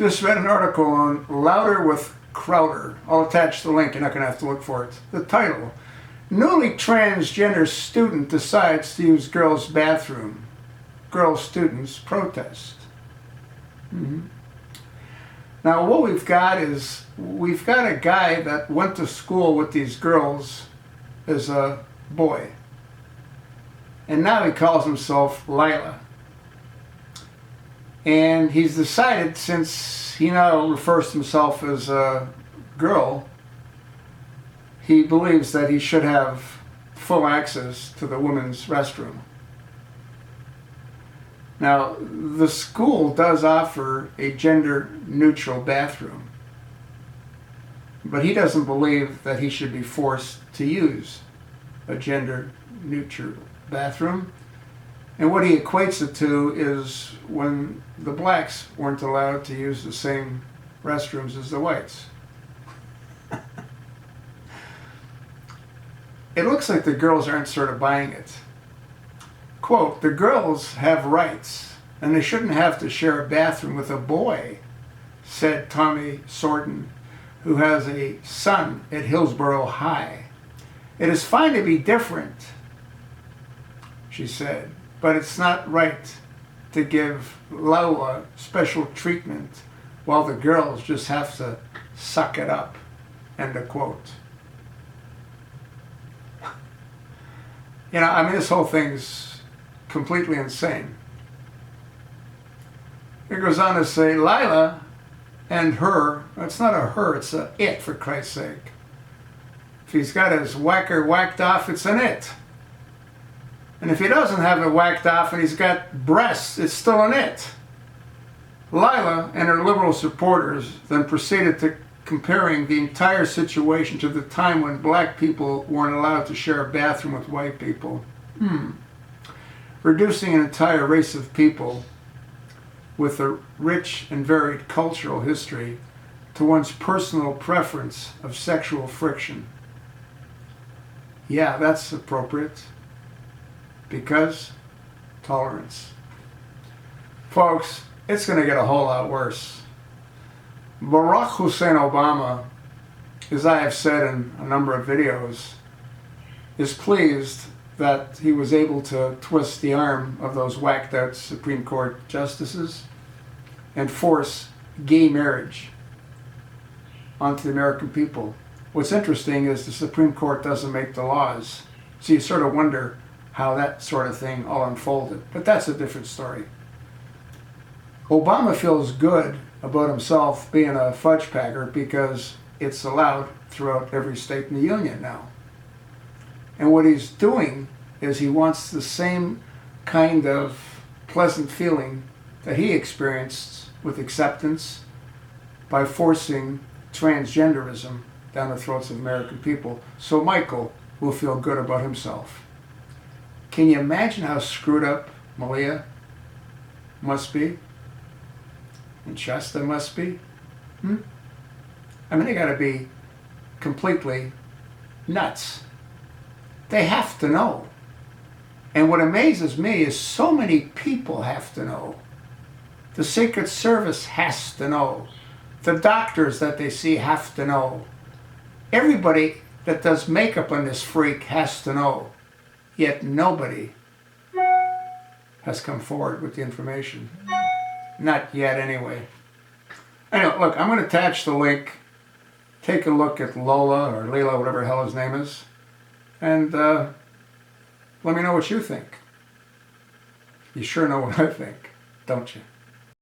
Just read an article on Louder with Crowder. I'll attach the link. You're not going to have to look for it. The title, Newly Transgender Student Decides to Use Girls' Bathroom. Girl students protest. Now what we've got is, we've got a guy that went to school with these girls as a boy. And now he calls himself Lila. And he's decided, since he now refers to himself as a girl, he believes that he should have full access to the women's restroom. Now, the school does offer a gender-neutral bathroom, but he doesn't believe that he should be forced to use a gender-neutral bathroom. And what he equates it to is when the blacks weren't allowed to use the same restrooms as the whites. It looks like the girls aren't sort of buying it. Quote, the girls have rights, and they shouldn't have to share a bathroom with a boy, said Tommy Sorton, who has a son at Hillsborough High. It is fine to be different, she said, but it's not right to give Lola special treatment while the girls just have to suck it up, end of quote. You know, I mean, this whole thing's completely insane. It goes on to say, Lila and her, it's not a her, it's a it, for Christ's sake. If he's got his whacker whacked off, it's an it. And if he doesn't have it whacked off and he's got breasts, it's still an it. Lila and her liberal supporters then proceeded to comparing the entire situation to the time when black people weren't allowed to share a bathroom with white people. Reducing an entire race of people with a rich and varied cultural history to one's personal preference of sexual friction. Yeah, that's appropriate. Because tolerance. Folks, it's going to get a whole lot worse. Barack Hussein Obama, as I have said in a number of videos, is pleased that he was able to twist the arm of those whacked out Supreme Court justices and force gay marriage onto the American people. What's interesting is the Supreme Court doesn't make the laws, so you sort of wonder how that sort of thing all unfolded. But that's a different story. Obama feels good about himself being a fudge packer because it's allowed throughout every state in the union now. And what he's doing is he wants the same kind of pleasant feeling that he experienced with acceptance by forcing transgenderism down the throats of American people. So Michael will feel good about himself. Can you imagine how screwed up Malia must be? And Shasta must be? I mean, they gotta be completely nuts. They have to know. And what amazes me is so many people have to know. The Secret Service has to know. The doctors that they see have to know. Everybody that does makeup on this freak has to know. Yet nobody has come forward with the information. Not yet, anyway. Anyway, look, I'm going to attach the link. Take a look at Lola or Leela, whatever the hell his name is. And let me know what you think. You sure know what I think, don't you?